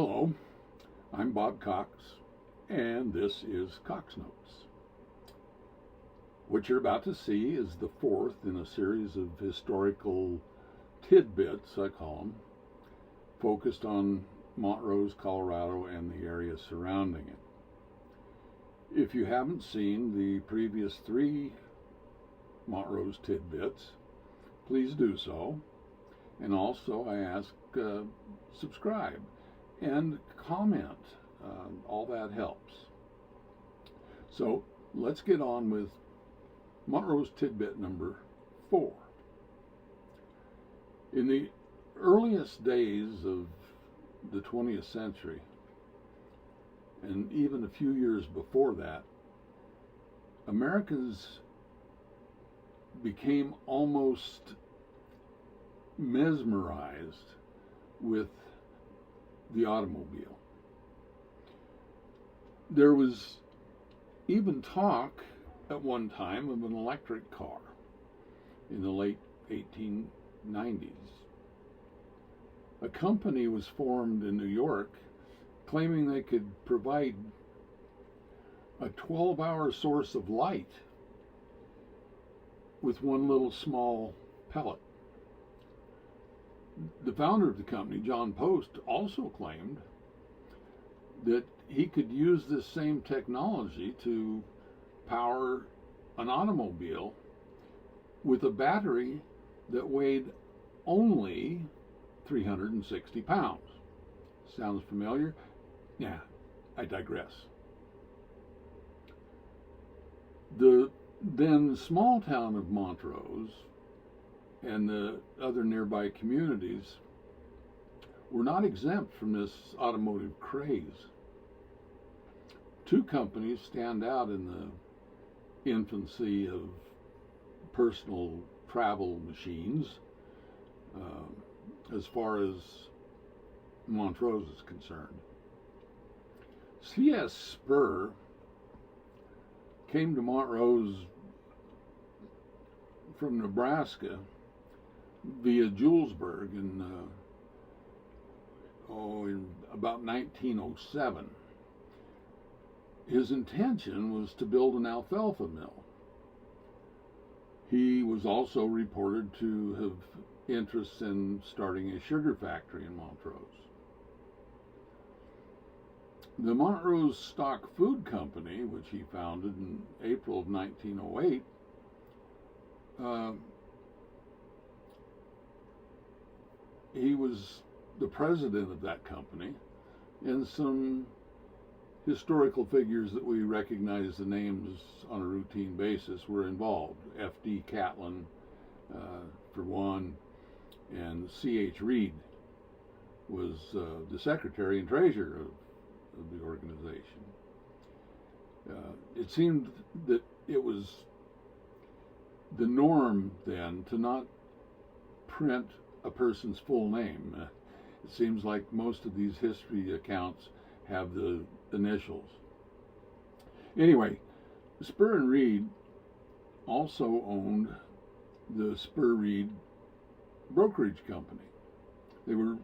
Hello, I'm Bob Cox, and this is Cox Notes. What you're about to see is the fourth in a series of historical tidbits, I call them, focused on Montrose, Colorado, and the area surrounding it. If you haven't seen the previous three Montrose tidbits, please do so. And also, I ask subscribe and comment. All that helps. So let's get on with Montrose tidbit number 4. In the earliest days of the 20th century, and even a few years before that, Americans became almost mesmerized with the automobile. There was even talk at one time of an electric car in the late 1890s. A company was formed in New York claiming they could provide a 12-hour source of light with one little small pellet. The founder of the company, John Post, also claimed that he could use this same technology to power an automobile with a battery that weighed only 360 pounds. Sounds familiar? Yeah, I digress. The then small town of Montrose and the other nearby communities were not exempt from this automotive craze. Two companies stand out in the infancy of personal travel machines as far as Montrose is concerned. C.S. Spur came to Montrose from Nebraska via Julesburg in about 1907. His intention was to build an alfalfa mill. He was also reported to have interests in starting a sugar factory in Montrose. The Montrose Stock Food Company, which he founded in April of 1908, he was the president of that company, and some historical figures that we recognize the names on a routine basis were involved. F.D. Catlin, for one, and C.H. Reed was the secretary and treasurer of the organization. It seemed that it was the norm then to not print a person's full name. It seems like most of these history accounts have the initials. Anyway, Spur and Reed also owned the Spur Reed brokerage company. They were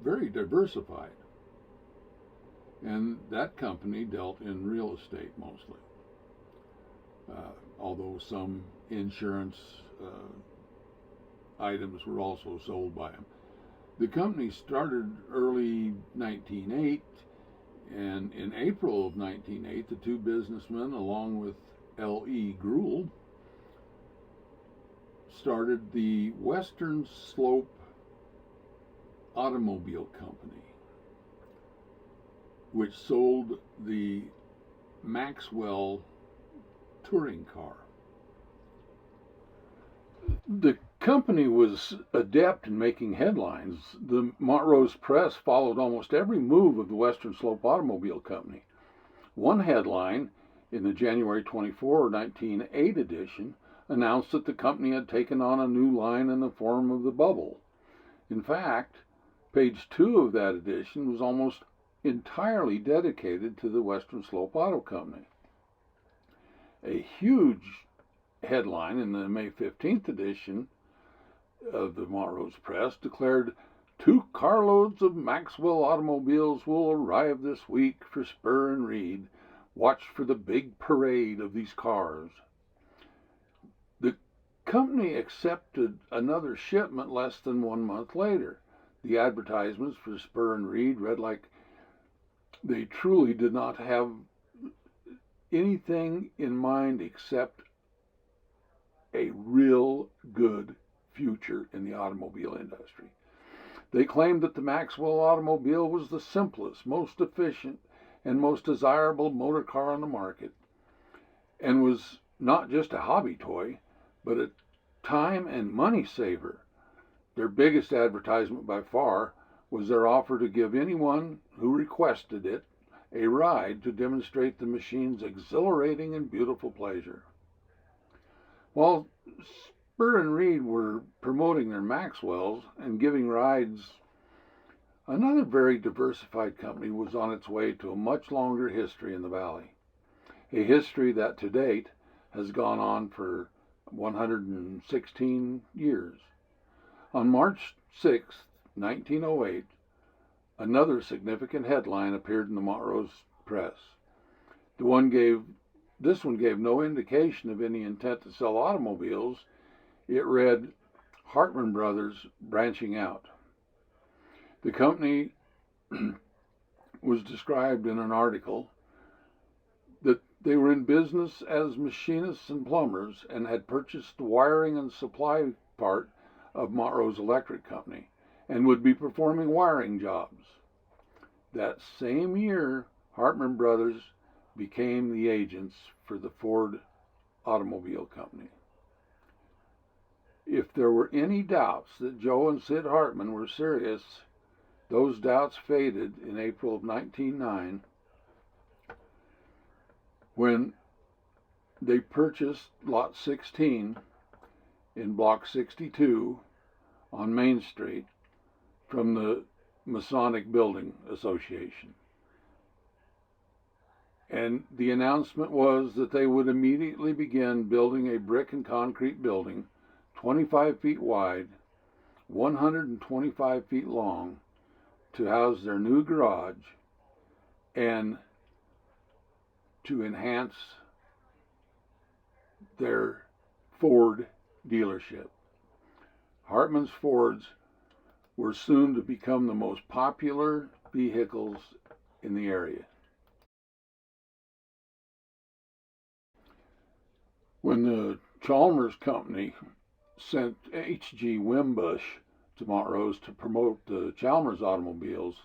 very diversified, and that company dealt in real estate mostly, although some insurance items were also sold by them. The company started early 1908, and in April of 1908, the two businessmen, along with L.E. Gruel, started the Western Slope Automobile Company, which sold the Maxwell touring car. The company was adept in making headlines. The Montrose Press followed almost every move of the Western Slope Automobile Company. One headline in the January 24, 1908 edition announced that the company had taken on a new line in the form of the Bubble. In fact, page 2 of that edition was almost entirely dedicated to the Western Slope Auto Company. A huge headline in the May 15th edition of the Montrose Press declared 2 carloads of Maxwell automobiles will arrive this week for Spur and Reed. Watch for the big parade of these cars. The company accepted another shipment less than 1 month later. The advertisements for Spur and Reed read like they truly did not have anything in mind except a real good future in the automobile industry. They claimed that the Maxwell automobile was the simplest, most efficient, and most desirable motor car on the market, and was not just a hobby toy, but a time and money saver. Their biggest advertisement by far was their offer to give anyone who requested it a ride to demonstrate the machine's exhilarating and beautiful pleasure. While Spur and Reed were promoting their Maxwells and giving rides, another very diversified company was on its way to a much longer history in the valley, a history that to date has gone on for 116 years. On March 6, 1908, another significant headline appeared in the Montrose press. This one gave no indication of any intent to sell automobiles. It read, Hartman Brothers branching out. The company was described in an article that they were in business as machinists and plumbers and had purchased the wiring and supply part of Montrose Electric Company and would be performing wiring jobs. That same year, Hartman Brothers became the agents for the Ford Automobile Company. If there were any doubts that Joe and Sid Hartman were serious, those doubts faded in April of 1909 when they purchased Lot 16 in Block 62 on Main Street from the Masonic Building Association. And the announcement was that they would immediately begin building a brick and concrete building 25 feet wide, 125 feet long, to house their new garage and to enhance their Ford dealership. Hartman's Fords were soon to become the most popular vehicles in the area. When the Chalmers Company sent H.G. Wimbush to Montrose to promote the Chalmers automobiles,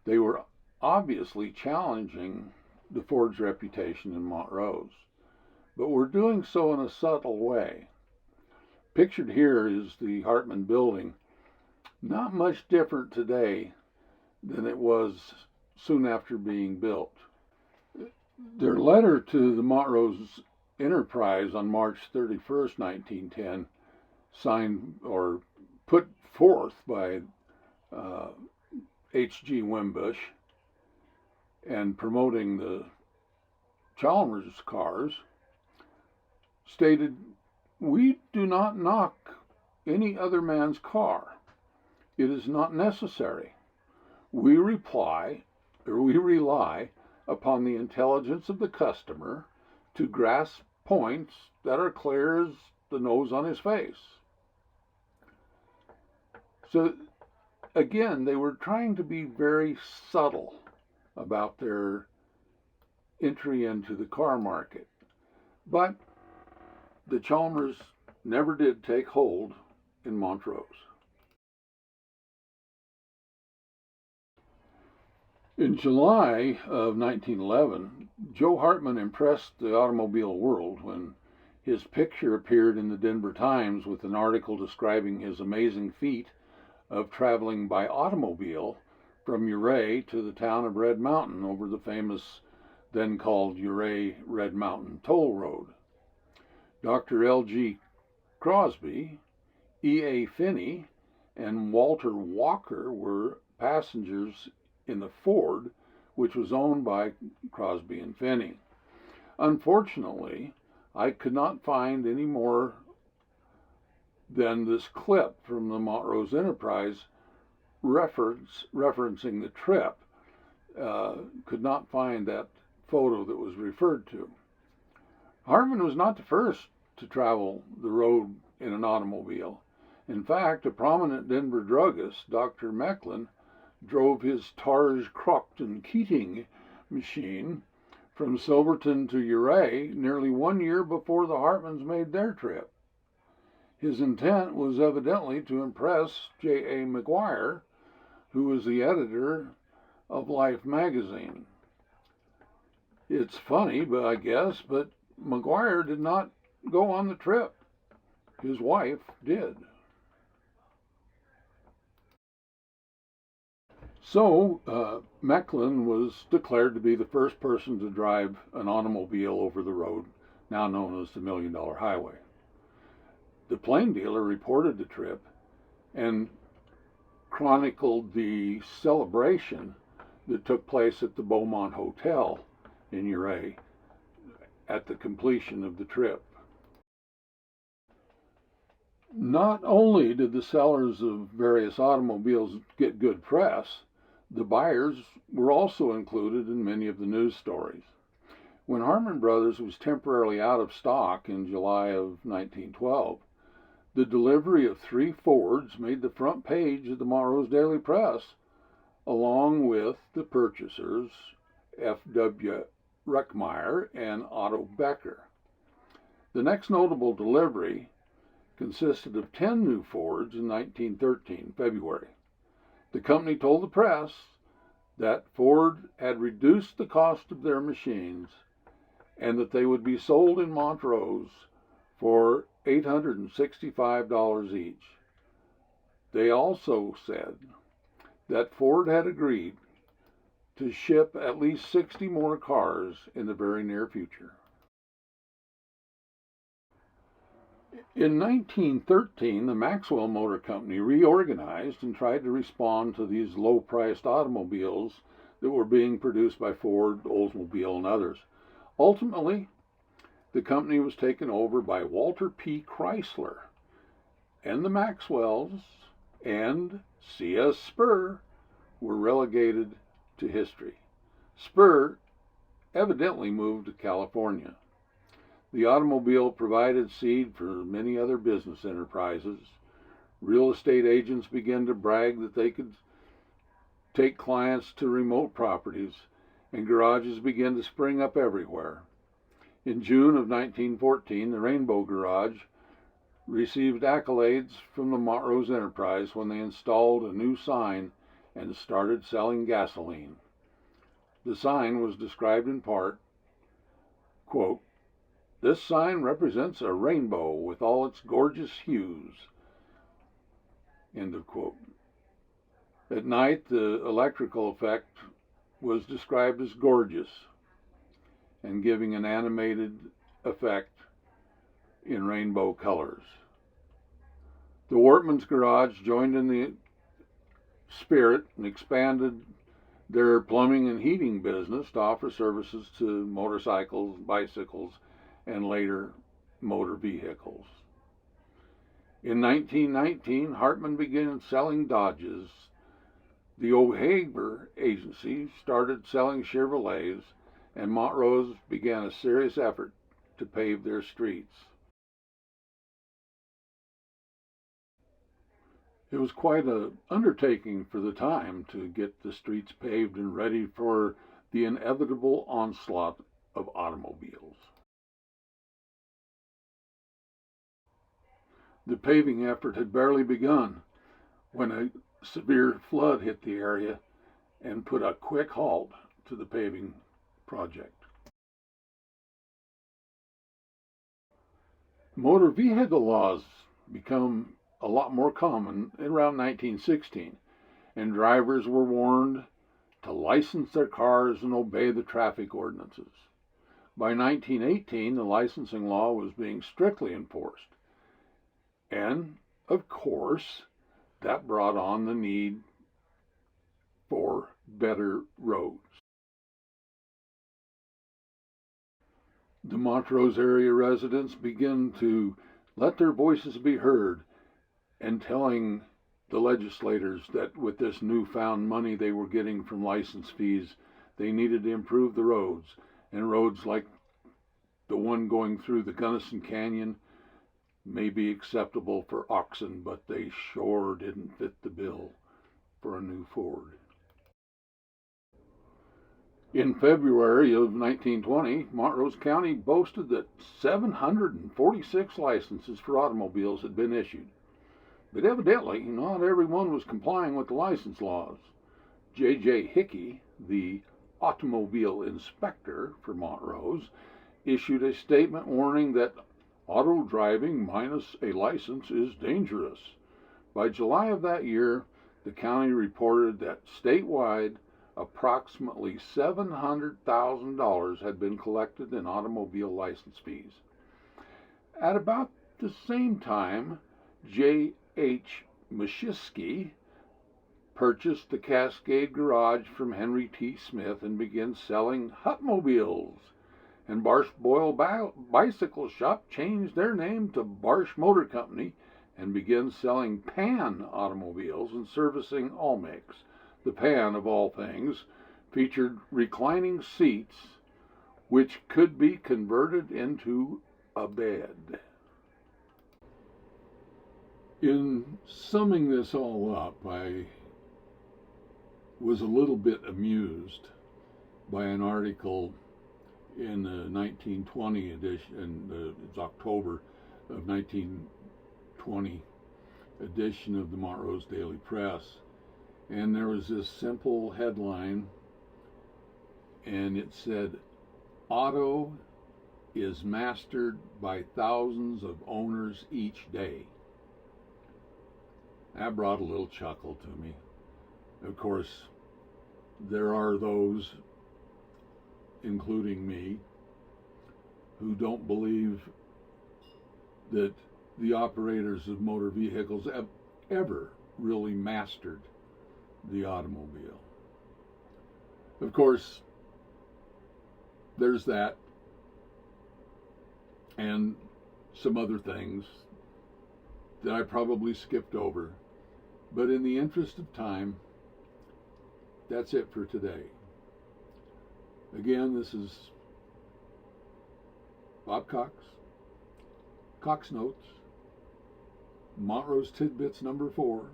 they were obviously challenging the Ford's reputation in Montrose, but were doing so in a subtle way. Pictured here is the Hartman building, not much different today than it was soon after being built. Their letter to the Montrose Enterprise on March 31st, 1910, signed or put forth by H.G. Wimbush and promoting the Chalmers cars, stated, "We do not knock any other man's car. It is not necessary. We rely upon the intelligence of the customer to grasp points that are clear as the nose on his face." So again, they were trying to be very subtle about their entry into the car market. But the Chalmers never did take hold in Montrose. In July of 1911, Joe Hartman impressed the automobile world when his picture appeared in the Denver Times with an article describing his amazing feat of traveling by automobile from Ouray to the town of Red Mountain over the famous, then called Ouray-Red Mountain Toll Road. Dr. L.G. Crosby, E.A. Finney, and Walter Walker were passengers in the Ford, which was owned by Crosby and Finney. Unfortunately, I could not find any more than this clip from the Montrose Enterprise referencing the trip could not find that photo that was referred to. Hartman was not the first to travel the road in an automobile. In fact, a prominent Denver druggist, Dr. Mecklin, drove his Targe Crockton Keating machine from Silverton to Ouray nearly 1 year before the Hartmans made their trip. His intent was evidently to impress J.A. McGuire, who was the editor of Life magazine. It's funny, but McGuire did not go on the trip. His wife did. So, Mecklin was declared to be the first person to drive an automobile over the road, now known as the $1 Million Highway. The plain dealer reported the trip and chronicled the celebration that took place at the Beaumont Hotel in Ouray at the completion of the trip. Not only did the sellers of various automobiles get good press, the buyers were also included in many of the news stories. When Hartman Brothers was temporarily out of stock in July of 1912, the delivery of 3 Fords made the front page of the Montrose Daily Press, along with the purchasers F.W. Reckmeyer and Otto Becker. The next notable delivery consisted of 10 new Fords in 1913, February. The company told the press that Ford had reduced the cost of their machines and that they would be sold in Montrose for $865 each. They also said that Ford had agreed to ship at least 60 more cars in the very near future. In 1913, the Maxwell Motor Company reorganized and tried to respond to these low-priced automobiles that were being produced by Ford, Oldsmobile, and others. Ultimately, the company was taken over by Walter P. Chrysler, and the Maxwells and C.S. Spur were relegated to history. Spur evidently moved to California. The automobile provided seed for many other business enterprises. Real estate agents began to brag that they could take clients to remote properties, and garages began to spring up everywhere. In June of 1914, the Rainbow Garage received accolades from the Montrose Enterprise when they installed a new sign and started selling gasoline. The sign was described in part, quote, "This sign represents a rainbow with all its gorgeous hues." End of quote. At night, the electrical effect was described as gorgeous and giving an animated effect in rainbow colors. The Workman's Garage joined in the spirit and expanded their plumbing and heating business to offer services to motorcycles, bicycles, and later motor vehicles. In 1919, Hartman began selling Dodges. The O'Haver Agency started selling Chevrolets, and Montrose began a serious effort to pave their streets. It was quite an undertaking for the time to get the streets paved and ready for the inevitable onslaught of automobiles. The paving effort had barely begun when a severe flood hit the area and put a quick halt to the paving project. Motor vehicle laws become a lot more common around 1916, and drivers were warned to license their cars and obey the traffic ordinances. By 1918, the licensing law was being strictly enforced, and, of course, that brought on the need for better roads. The Montrose area residents began to let their voices be heard and telling the legislators that with this newfound money they were getting from license fees, they needed to improve the roads. And roads like the one going through the Gunnison Canyon may be acceptable for oxen, but they sure didn't fit the bill for a new Ford. In February of 1920, Montrose County boasted that 746 licenses for automobiles had been issued. But evidently, not everyone was complying with the license laws. J.J. Hickey, the automobile inspector for Montrose, issued a statement warning that auto driving minus a license is dangerous. By July of that year, the county reported that statewide approximately $700,000 had been collected in automobile license fees. At about the same time, J.H. Mashiski purchased the Cascade Garage from Henry T. Smith and began selling Hutmobiles. And Barsh Boyle Bicycle Shop changed their name to Barsh Motor Company and began selling Pan automobiles and servicing all makes. The Pan, of all things, featured reclining seats which could be converted into a bed. In summing this all up, I was a little bit amused by an article in the 1920 edition, it's October of 1920 edition of the Montrose Daily Press. And there was this simple headline, and it said, "Auto is mastered by thousands of owners each day." That brought a little chuckle to me. Of course, there are those, including me, who don't believe that the operators of motor vehicles have ever really mastered the automobile. Of course, there's that and some other things that I probably skipped over, but in the interest of time, that's it for today. Again, this is Bob Cox, Cox Notes, Montrose Tidbits number 4.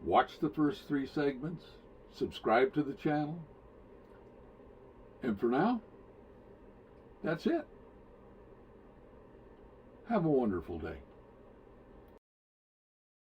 Watch the first 3 segments, subscribe to the channel, and for now, that's it. Have a wonderful day.